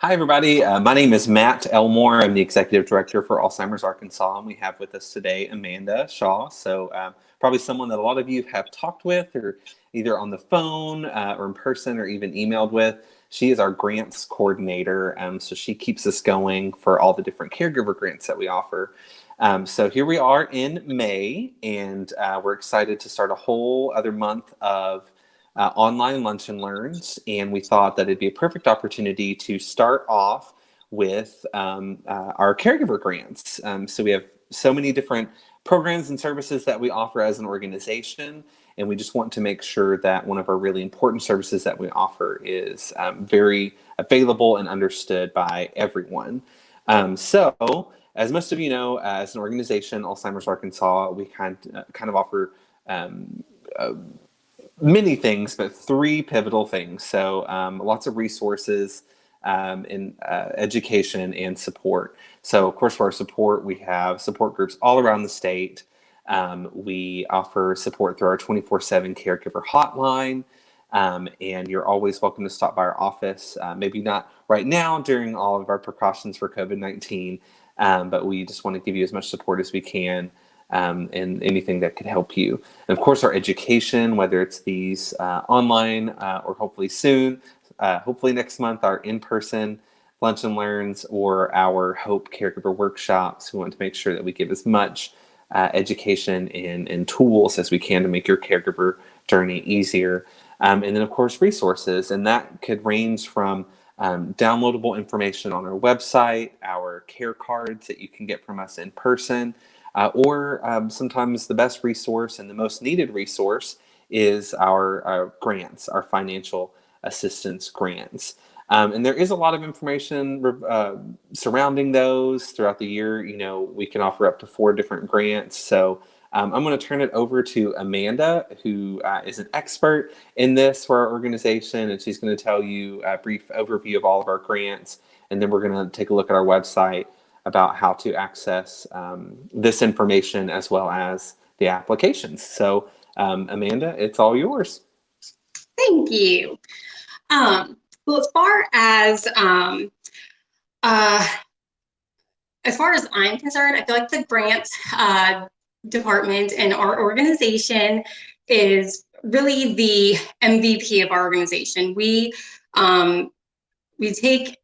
Hi, everybody. My name is Matt Elmore. I'm the Executive Director for Alzheimer's Arkansas, and we have with us today Amanda Shaw. So probably someone that a lot of you have talked with, or either on the phone or in person or even emailed with. She is our grants coordinator, so she keeps us going for all the different caregiver grants that we offer. So here we are in May, and we're excited to start a whole other month of online lunch and learns, and we thought that it'd be a perfect opportunity to start off with our caregiver grants. So we have so many different programs and services that we offer as an organization, and we just want to make sure that one of our really important services that we offer is very available and understood by everyone. So as most of you know, as an organization, Alzheimer's Arkansas, we kind of offer many things, but three pivotal things. So lots of resources in education and support. So of course, for our support, we have support groups all around the state. We offer support through our 24/7 caregiver hotline. And you're always welcome to stop by our office. Maybe not right now during all of our precautions for COVID-19, but we just want to give you as much support as we can. And anything that could help you. And of course, our education, whether it's these online or hopefully soon, hopefully next month, our in-person lunch and learns or our Hope Caregiver workshops. We want to make sure that we give as much education and tools as we can to make your caregiver journey easier. And then, of course, resources. And that could range from downloadable information on our website, our care cards that you can get from us in person, or sometimes the best resource and the most needed resource is our grants, our financial assistance grants. And there is a lot of information surrounding those throughout the year. You know, we can offer up to 4 different grants. So I'm going to turn it over to Amanda, who is an expert in this for our organization, and she's going to tell you a brief overview of all of our grants, and then we're going to take a look at our website about how to access this information as well as the applications. So Amanda, it's all yours. Thank you. Well, as far as I'm concerned, I feel like the grants department in our organization is really the MVP of our organization. We take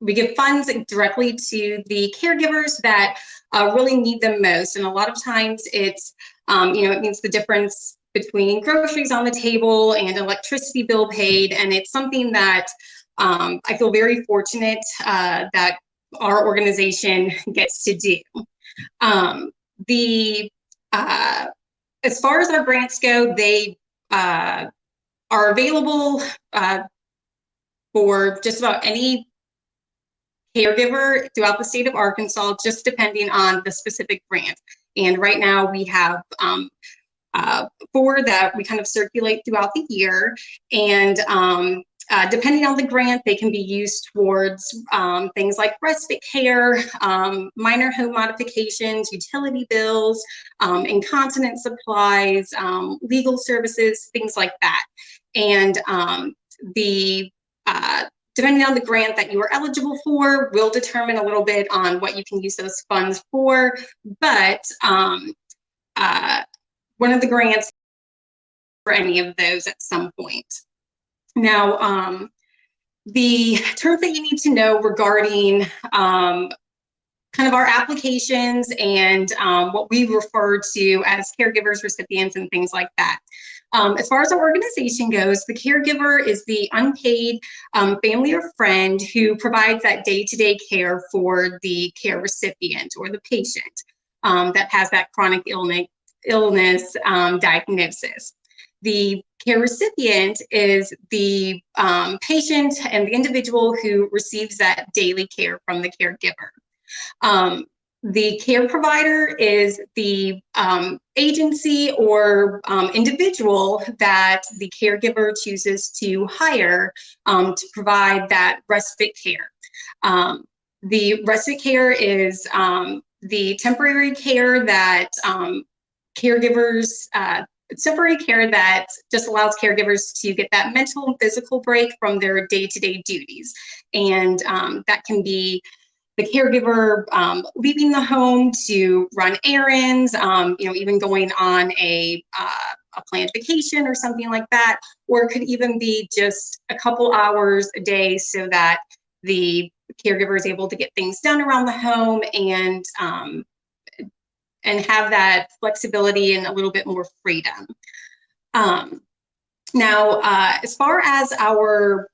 we give funds directly to the caregivers that really need them most. And a lot of times it's, it means the difference between groceries on the table and electricity bill paid. And it's something that I feel very fortunate that our organization gets to do. As far as our grants go, they are available for just about any caregiver throughout the state of Arkansas, just depending on the specific grant. And right now we have 4 that we kind of circulate throughout the year. And depending on the grant, they can be used towards things like respite care, minor home modifications, utility bills, incontinence supplies, legal services, things like that. And depending on the grant that you are eligible for will determine a little bit on what you can use those funds for. But one of the grants for any of those at some point. Now, the terms that you need to know regarding kind of our applications and what we refer to as caregivers, recipients, and things like that. As far as our organization goes, the caregiver is the unpaid family or friend who provides that day-to-day care for the care recipient or the patient that has that chronic illness diagnosis. The care recipient is the patient and the individual who receives that daily care from the caregiver. The care provider is the agency or individual that the caregiver chooses to hire to provide that respite care. The respite care is the temporary care that caregivers temporary care that just allows caregivers to get that mental and physical break from their day-to-day duties. And that can be the caregiver leaving the home to run errands, even going on a planned vacation or something like that, or it could even be just a couple hours a day so that the caregiver is able to get things done around the home and have that flexibility and a little bit more freedom. Now, as far as our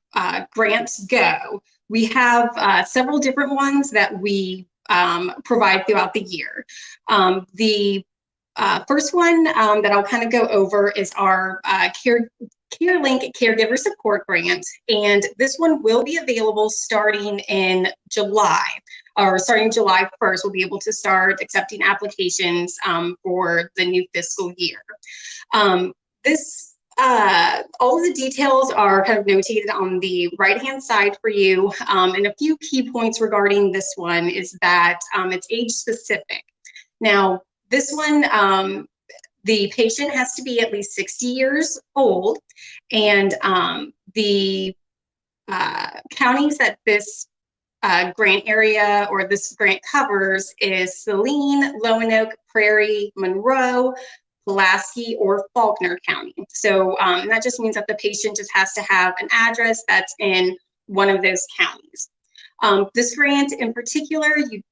grants go, we have several different ones that we provide throughout the year. The first one that I'll kind of go over is our CareLink Caregiver Support Grant, and this one will be available starting in July, or starting July 1st. We'll be able to start accepting applications for the new fiscal year. All of the details are kind of notated on the right-hand side for you, and a few key points regarding this one is that it's age-specific. Now, this one, the patient has to be at least 60 years old, and the counties that this grant area or this grant covers is Saline, Lonoke, Prairie, Monroe, Pulaski, or Faulkner County. So that just means that the patient just has to have an address that's in one of those counties. This grant in particular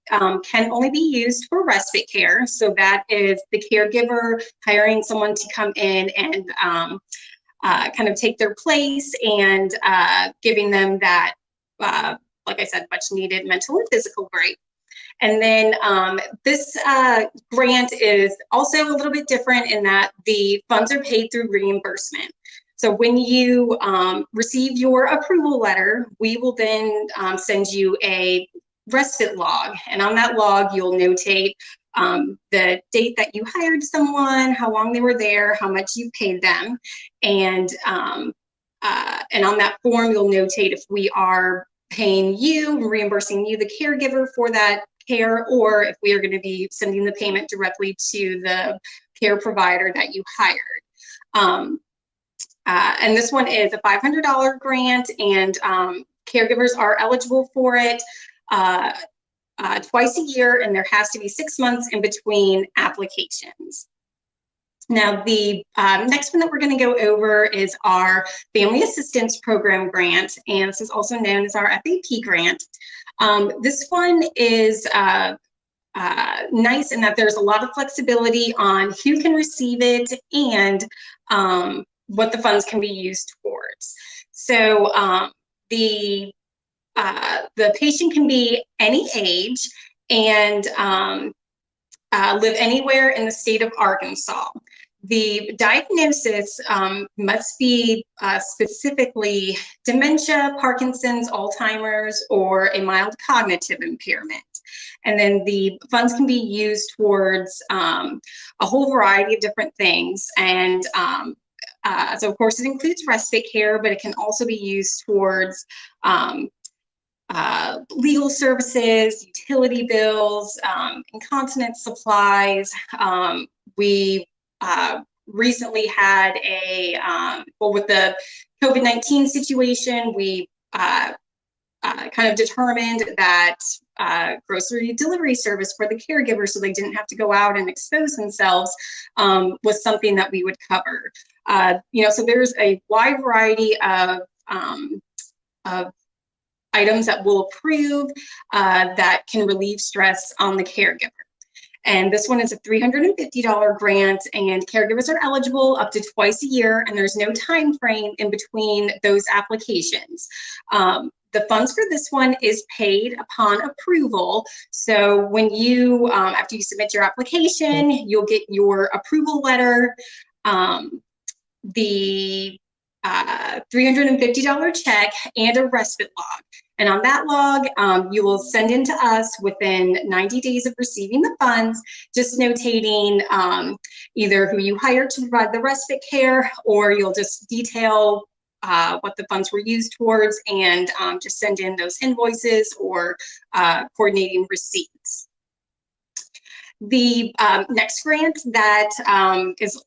can only be used for respite care. So that is the caregiver hiring someone to come in and kind of take their place and giving them that, like I said, much needed mental and physical break. And then this grant is also a little bit different in that the funds are paid through reimbursement. So when you receive your approval letter, we will then send you a respite log. And on that log, you'll notate the date that you hired someone, how long they were there, how much you paid them. And on that form, you'll notate if we are paying you, reimbursing you, the caregiver, for that care, or if we are going to be sending the payment directly to the care provider that you hired. And this one is a $500 grant, and caregivers are eligible for it twice a year, and there has to be 6 months in between applications. Now, the next one that we're going to go over is our Family Assistance Program grant, and this is also known as our FAP grant. This one is nice in that there's a lot of flexibility on who can receive it and what the funds can be used towards. So the patient can be any age and live anywhere in the state of Arkansas. The diagnosis must be specifically dementia, Parkinson's, Alzheimer's, or a mild cognitive impairment. And then the funds can be used towards a whole variety of different things. And so, of course, it includes respite care, but it can also be used towards legal services, utility bills, incontinence supplies. We recently had well, with the COVID-19 situation, we kind of determined that grocery delivery service for the caregiver, so they didn't have to go out and expose themselves, was something that we would cover. So there's a wide variety of items that we'll approve that can relieve stress on the caregiver. And this one is a $350 grant, and caregivers are eligible up to twice a year, and there's no time frame in between those applications. The funds for this one is paid upon approval. So when you, after you submit your application, you'll get your approval letter, the $350 check, and a respite log. And on that log, you will send in to us within 90 days of receiving the funds, just notating either who you hired to provide the respite care, or you'll just detail what the funds were used towards, and just send in those invoices or coordinating receipts. The next grant that is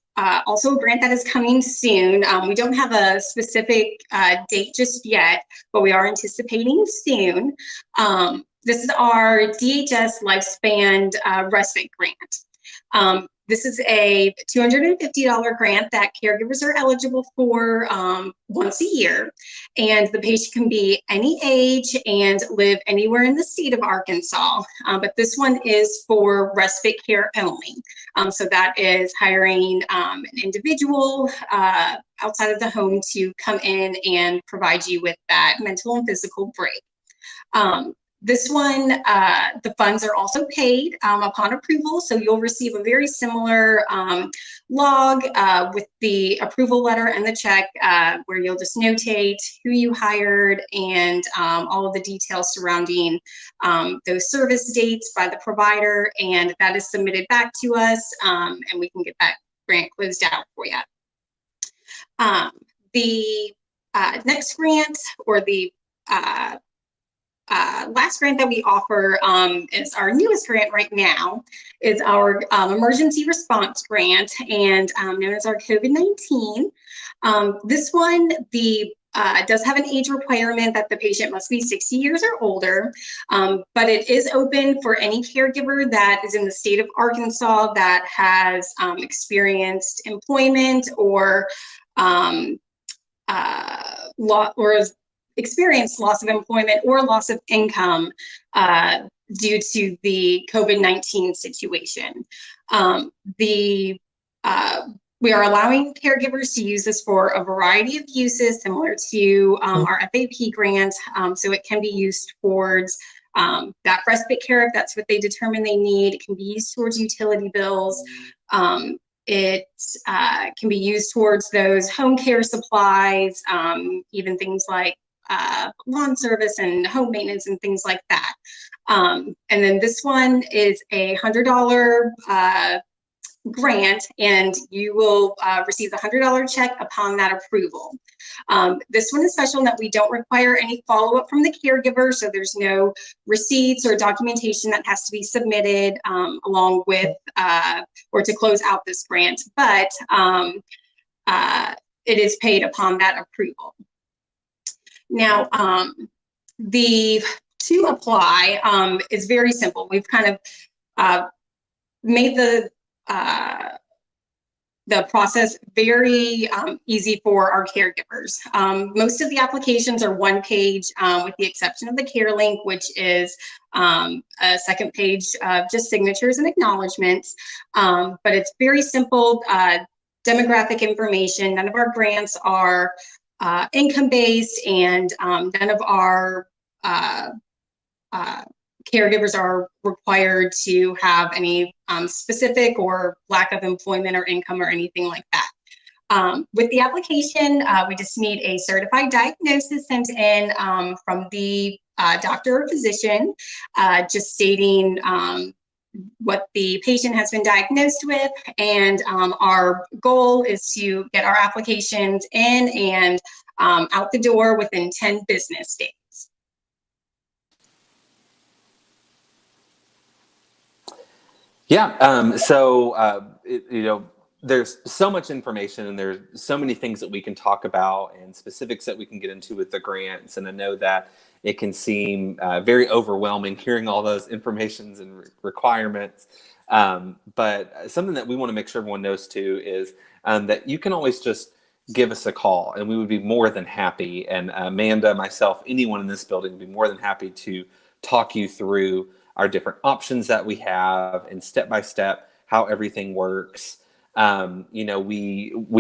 also a grant that is coming soon. We don't have a specific date just yet, but we are anticipating soon. This is our DHS Lifespan Respite Grant. This is a $250 grant that caregivers are eligible for once a year, and the patient can be any age and live anywhere in the state of Arkansas. But this one is for respite care only. So that is hiring an individual outside of the home to come in and provide you with that mental and physical break. This one, the funds are also paid upon approval, so you'll receive a very similar log with the approval letter and the check where you'll just notate who you hired and all of the details surrounding those service dates by the provider, and that is submitted back to us, and we can get that grant closed out for you. The next grant, or the last grant that we offer is our newest grant right now, is our emergency response grant, and known as our COVID-19. This one, does have an age requirement that the patient must be 60 years or older, but it is open for any caregiver that is in the state of Arkansas that has experienced employment or experienced loss of employment or loss of income due to the COVID-19 situation. We are allowing caregivers to use this for a variety of uses similar to our FAP grant. So it can be used towards that respite care if that's what they determine they need. It can be used towards utility bills. It can be used towards those home care supplies, even things like lawn service and home maintenance and things like that. And then this one is a $100 grant, and you will receive the $100 check upon that approval. This one is special in that we don't require any follow-up from the caregiver, so there's no receipts or documentation that has to be submitted along with or to close out this grant, but it is paid upon that approval. Now, to apply is very simple. We've kind of made the process very easy for our caregivers. Most of the applications are one page, with the exception of the Care Link, which is a second page of just signatures and acknowledgements. But it's very simple demographic information. None of our grants are income-based, and none of our caregivers are required to have any specific or lack of employment or income or anything like that. With the application, we just need a certified diagnosis sent in from the doctor or physician, just stating what the patient has been diagnosed with, and our goal is to get our applications in and out the door within 10 business days. Yeah, there's so much information and there's so many things that we can talk about and specifics that we can get into with the grants. And I know that it can seem very overwhelming hearing all those informations and requirements. But something that we want to make sure everyone knows too is that you can always just give us a call, and we would be more than happy. And Amanda, myself, anyone in this building would be more than happy to talk you through our different options that we have and step by step how everything works. We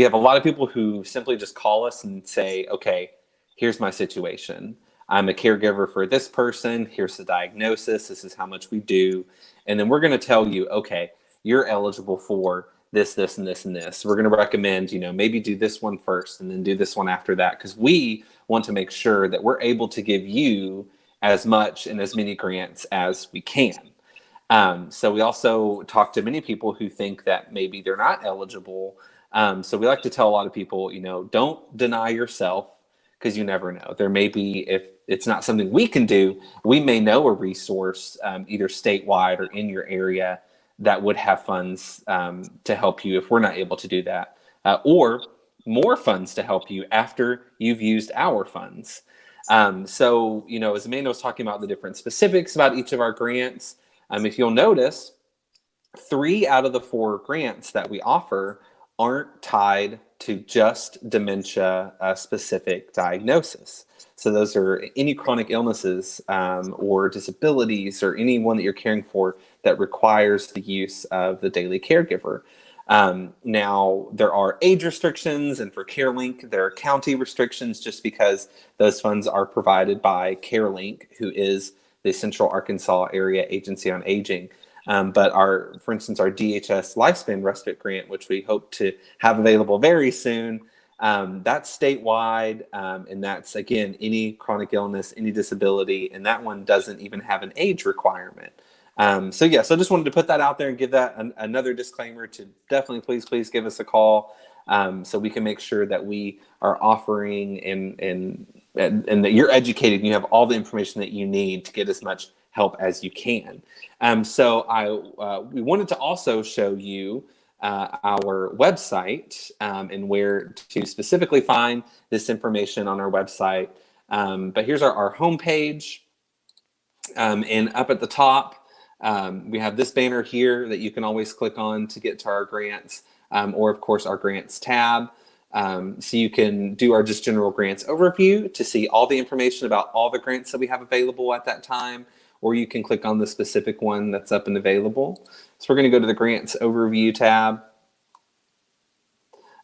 have a lot of people who simply just call us and say, okay, here's my situation. I'm a caregiver for this person. Here's the diagnosis. This is how much we do. And then we're going to tell you, okay, you're eligible for this, this, and this, and this. We're going to recommend, maybe do this one first and then do this one after that, because we want to make sure that we're able to give you as much and as many grants as we can. So we also talk to many people who think that maybe they're not eligible. So we like to tell a lot of people, don't deny yourself, because you never know. There may be, if it's not something we can do, we may know a resource either statewide or in your area that would have funds to help you if we're not able to do that, or more funds to help you after you've used our funds. So, as Amanda was talking about the different specifics about each of our grants, if you'll notice, 3 out of the 4 grants that we offer aren't tied to just dementia specific diagnosis. So those are any chronic illnesses or disabilities or anyone that you're caring for that requires the use of the daily caregiver. Now, there are age restrictions, and for CareLink, there are county restrictions just because those funds are provided by CareLink, who is the Central Arkansas Area Agency on Aging. But for instance, our DHS Lifespan Respite Grant, which we hope to have available very soon, that's statewide, and that's, again, any chronic illness, any disability, and that one doesn't even have an age requirement. So I just wanted to put that out there and give that another disclaimer to definitely please give us a call so we can make sure that we are offering and that you're educated and you have all the information that you need to get as much help as you can. We wanted to also show you our website and where to specifically find this information on our website. But here's our homepage, and up at the top, we have this banner here that you can always click on to get to our grants, or of course our grants tab. So you can do our just general grants overview to see all the information about all the grants that we have available at that time, or you can click on the specific one that's up and available. So we're going to go to the grants overview tab.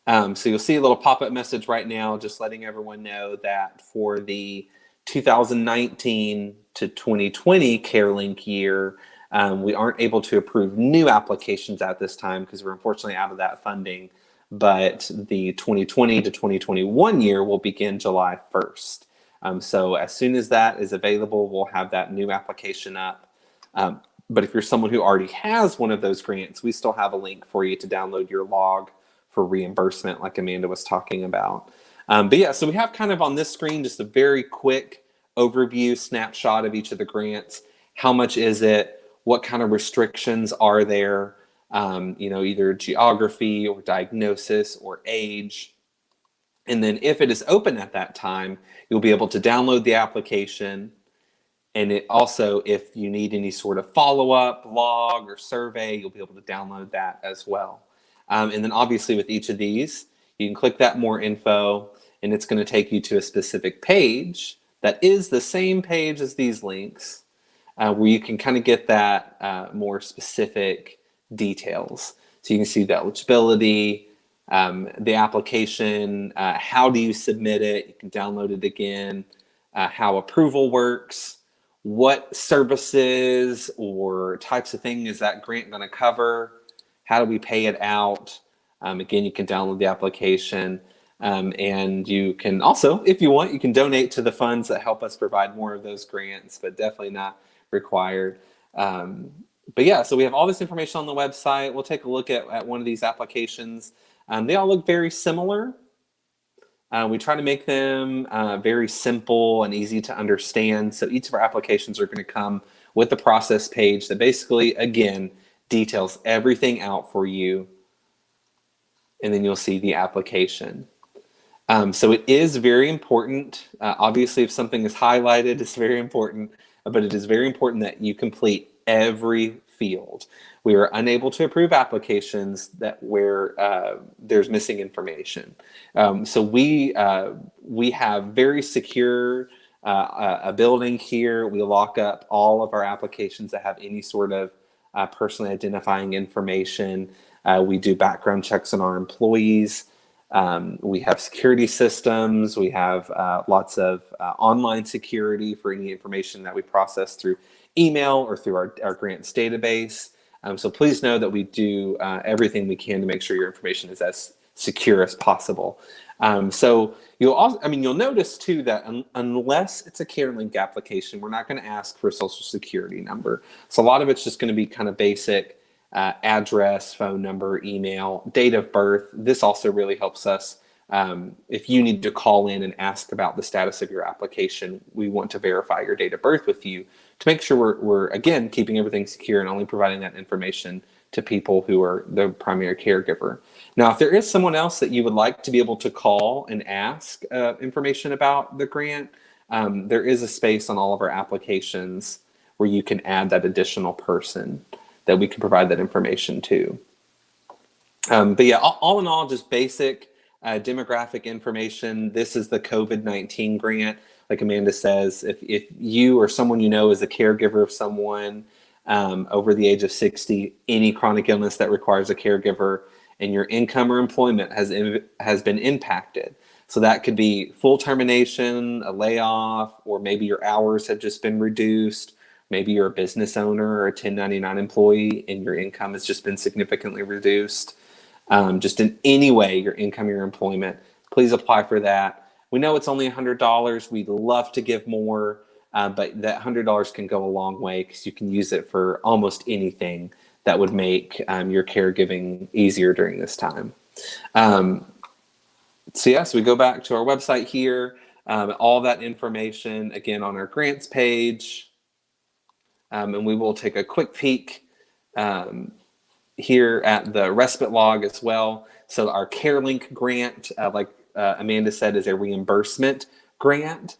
So you'll see a little pop-up message right now just letting everyone know that for the 2019 to 2020 CareLink year, we aren't able to approve new applications at this time because we're unfortunately out of that funding. But the 2020 to 2021 year will begin July 1st. So as soon as that is available, we'll have that new application up. But if you're someone who already has one of those grants, we still have a link for you to download your log for reimbursement, like Amanda was talking about. So we have kind of on this screen just a very quick overview snapshot of each of the grants. How much is it? What kind of restrictions are there? Either geography or diagnosis or age. And then if it is open at that time, you'll be able to download the application. And it also, if you need any sort of follow-up log or survey, you'll be able to download that as well. And then obviously with each of these, you can click that more info, and it's going to take you to a specific page that is the same page as these links, where you can kind of get that more specific details. So you can see the eligibility, the application, how do you submit it, you can download it again, how approval works, what services or types of thing is that grant going to cover, how do we pay it out. Again, you can download the application, and you can also, if you want, you can donate to the funds that help us provide more of those grants, but definitely not required. So we have all this information on the website. We'll take a look at one of these applications. They all look very similar. We try to make them very simple and easy to understand. So each of our applications are going to come with a process page that basically, again, details everything out for you. And then you'll see the application. So it is very important. Obviously, if something is highlighted, it's very important. But it is very important that you complete every field. We are unable to approve applications where there's missing information. So we have very secure a building here. We lock up all of our applications that have any sort of personally identifying information. We do background checks on our employees. We have security systems. We have lots of online security for any information that we process through email or through our grants database. So please know that we do everything we can to make sure your information is as secure as possible. So you'll notice too that unless it's a CareLink application, we're not going to ask for a social security number. So a lot of it's just going to be kind of basic address, phone number, email, date of birth. This also really helps us. If you need to call in and ask about the status of your application, we want to verify your date of birth with you to make sure we're again, keeping everything secure and only providing that information to people who are the primary caregiver. Now, if there is someone else that you would like to be able to call and ask information about the grant, there is a space on all of our applications where you can add that additional person that we can provide that information to. But yeah, all in all, just basic demographic information. This is the COVID-19 grant. Like Amanda says, if you or someone you know is a caregiver of someone over the age of 60, any chronic illness that requires a caregiver, and your income or employment has been impacted. So that could be full termination, a layoff, or maybe your hours have just been reduced. Maybe you're a business owner or a 1099 employee and your income has just been significantly reduced. Just in any way, your income, your employment, please apply for that. We know it's only $100. We'd love to give more, but that $100 can go a long way because you can use it for almost anything that would make your caregiving easier during this time. So we go back to our website here, all that information again on our grants page, and we will take a quick peek here at the respite log as well. So our CareLink grant, like Amanda said, is a reimbursement grant.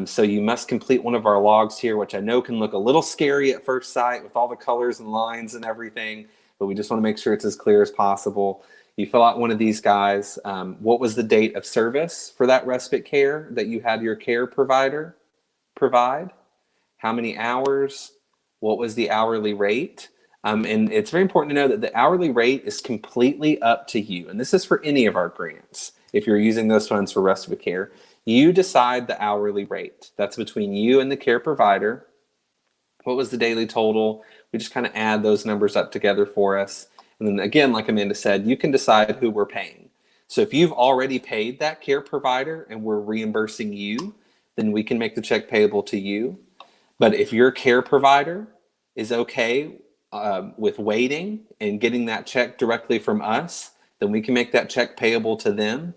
So you must complete one of our logs here, which I know can look a little scary at first sight with all the colors and lines and everything, but we just want to make sure it's as clear as possible. You fill out one of these guys. What was the date of service for that respite care that you had your care provider provide? How many hours? What was the hourly rate? And it's very important to know that the hourly rate is completely up to you. And this is for any of our grants. If you're using those funds for respite care, you decide the hourly rate. That's between you and the care provider. What was the daily total? We just kind of add those numbers up together for us. And then again, like Amanda said, you can decide who we're paying. So if you've already paid that care provider and we're reimbursing you, then we can make the check payable to you. But if your care provider is okay with waiting and getting that check directly from us, then we can make that check payable to them.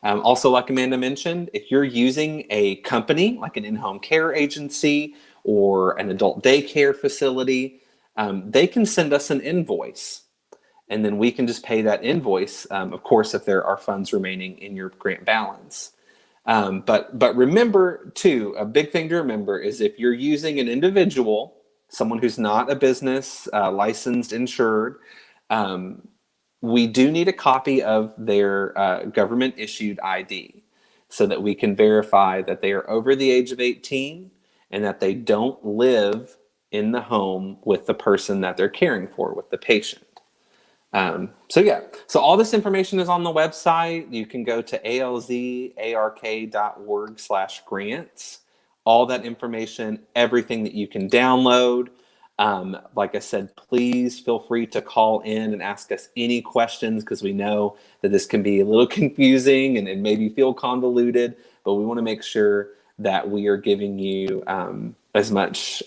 Also, like Amanda mentioned, if you're using a company like an in-home care agency or an adult daycare facility, they can send us an invoice. And then we can just pay that invoice, of course, if there are funds remaining in your grant balance. But remember, too, a big thing to remember is if you're using an individual, someone who's not a business, licensed, insured, we do need a copy of their government-issued ID so that we can verify that they are over the age of 18 and that they don't live in the home with the person that they're caring for, with the patient. So all this information is on the website. You can go to alzark.org/grants. All that information, everything that you can download. Like I said, please feel free to call in and ask us any questions because we know that this can be a little confusing and maybe feel convoluted, but we want to make sure that we are giving you as much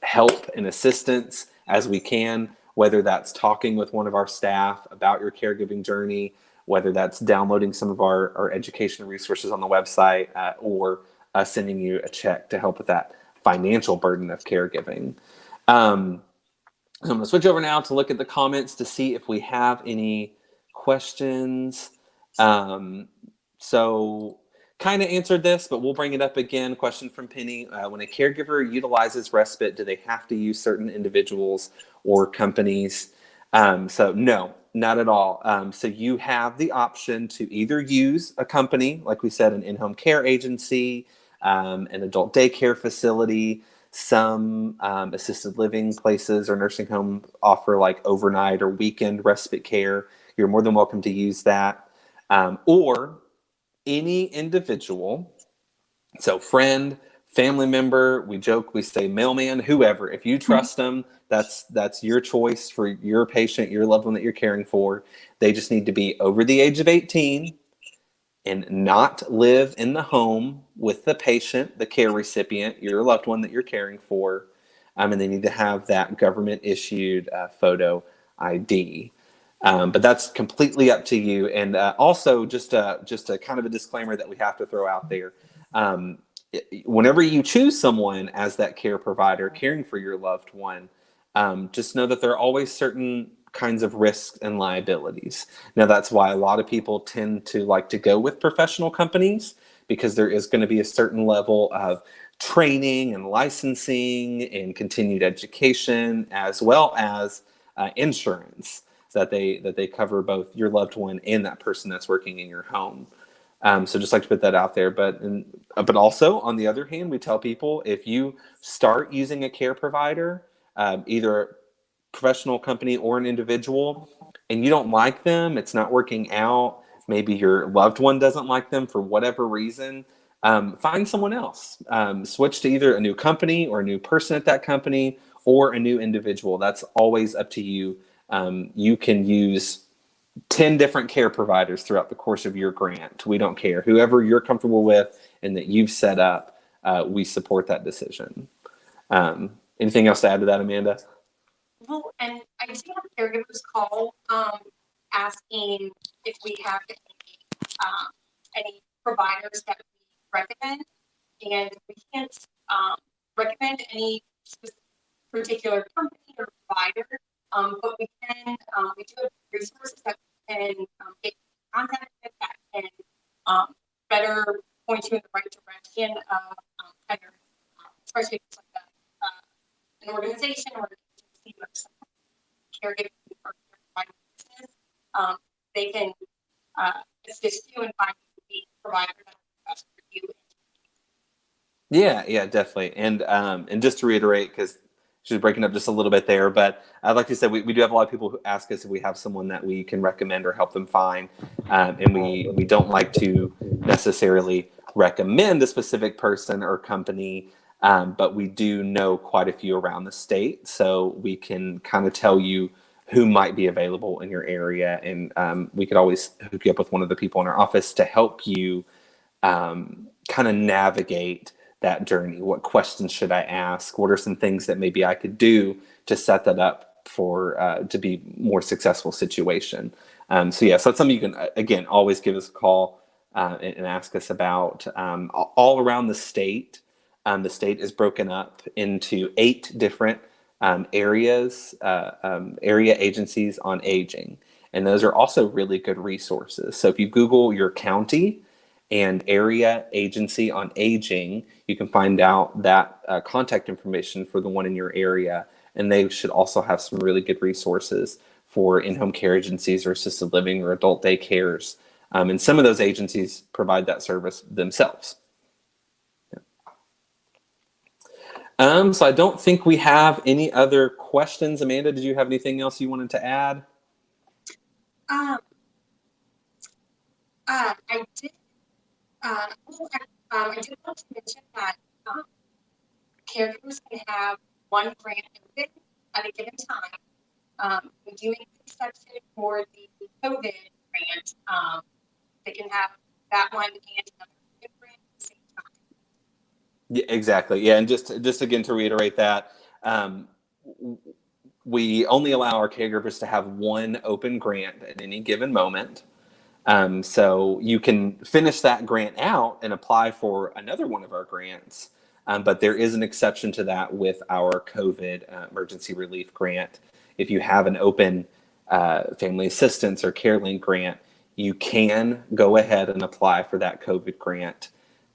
help and assistance as we can, whether that's talking with one of our staff about your caregiving journey, whether that's downloading some of our educational resources on the website, or sending you a check to help with that financial burden of caregiving. I'm going to switch over now to look at the comments to see if we have any questions. So kind of answered this, but we'll bring it up again. Question from Penny. When a caregiver utilizes respite, do they have to use certain individuals or companies? So no, not at all. So you have the option to either use a company, like we said, an in-home care agency, an adult daycare facility. Some assisted living places or nursing home offer like overnight or weekend respite care. You're more than welcome to use that. Or any individual, so friend, family member, we joke, we say mailman, whoever. If you trust them, that's your choice for your patient, your loved one that you're caring for. They just need to be over the age of 18 and not live in the home with the patient, the care recipient, your loved one that you're caring for. And they need to have that government-issued photo ID. But that's completely up to you. And also, just a kind of a disclaimer that we have to throw out there. Whenever you choose someone as that care provider caring for your loved one, just know that there are always certain kinds of risks and liabilities. Now, that's why a lot of people tend to like to go with professional companies, because there is going to be a certain level of training and licensing and continued education, as well as insurance that they cover both your loved one and that person that's working in your home. So just like to put that out there. But also on the other hand, we tell people, if you start using a care provider, either a professional company or an individual, and you don't like them, it's not working out, maybe your loved one doesn't like them for whatever reason, find someone else. Switch to either a new company or a new person at that company or a new individual. That's always up to you. You can use 10 different care providers throughout the course of your grant. We don't care. Whoever you're comfortable with and that you've set up, we support that decision. Anything else to add to that, Amanda? Well, and I did have caregivers call asking if we have any providers that we recommend, and we can't recommend any particular company or provider, but we do have resources that we can get in contact with that can better point you in the right direction of kind of, especially if it's like an organization or some caregiving or providing business, they can assist you in finding the provider that will best for you. Yeah, definitely. And just to reiterate, because she's breaking up just a little bit there, but like you said, we do have a lot of people who ask us if we have someone that we can recommend or help them find. And we don't like to necessarily recommend a specific person or company, but we do know quite a few around the state. So we can kind of tell you who might be available in your area. And we could always hook you up with one of the people in our office to help you kind of navigate that journey. What questions should I ask? What are some things that maybe I could do to set that up for to be more successful situation? So that's something you can, again, always give us a call and ask us about. All around the state is broken up into 8 different areas, area agencies on aging. And those are also really good resources. So if you Google your county and area agency on aging, you can find out that contact information for the one in your area. And they should also have some really good resources for in-home care agencies or assisted living or adult day cares. And some of those agencies provide that service themselves. So I don't think we have any other questions. Amanda, did you have anything else you wanted to add? I did. I did want to mention that caregivers can have one grant open at a given time. We do make an exception for the COVID grant. They can have that one and another grant at the same time. Yeah, exactly. Yeah, and just again to reiterate that, we only allow our caregivers to have one open grant at any given moment. So you can finish that grant out and apply for another one of our grants. But there is an exception to that with our COVID emergency relief grant. If you have an open family assistance or CareLink grant, you can go ahead and apply for that COVID grant.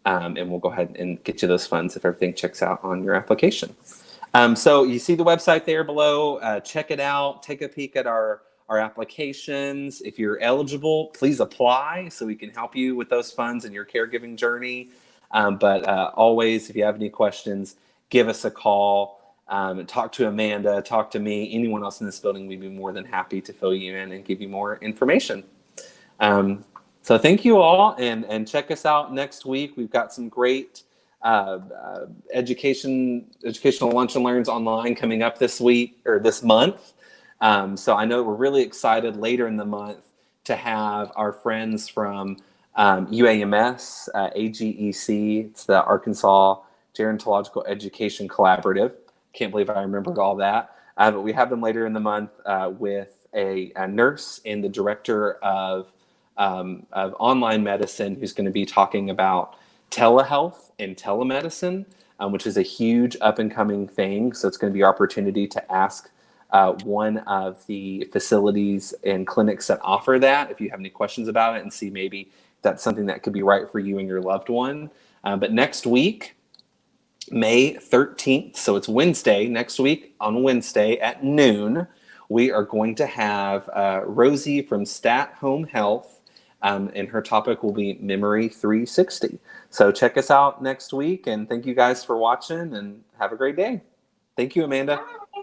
And we'll go ahead and get you those funds if everything checks out on your application. So you see the website there below. Check it out. Take a peek at our applications. If you're eligible, please apply so we can help you with those funds in your caregiving journey. But always, if you have any questions, give us a call. Talk to Amanda, talk to me, anyone else in this building. We'd be more than happy to fill you in and give you more information. So thank you all, and check us out next week. We've got some great educational lunch and learns online coming up this week or this month. So I know we're really excited later in the month to have our friends from UAMS, AGEC. It's the Arkansas Gerontological Education Collaborative. Can't believe I remembered all that. But we have them later in the month with a nurse and the director of online medicine who's going to be talking about telehealth and telemedicine. which is a huge up and coming thing. So it's going to be your opportunity to ask one of the facilities and clinics that offer that if you have any questions about it, and see maybe that's something that could be right for you and your loved one. But next week, May 13th, so it's Wednesday, next week on Wednesday at noon, we are going to have Rosie from Stat Home Health, and her topic will be Memory 360. So check us out next week, and thank you guys for watching, and have a great day. Thank you, Amanda. Bye.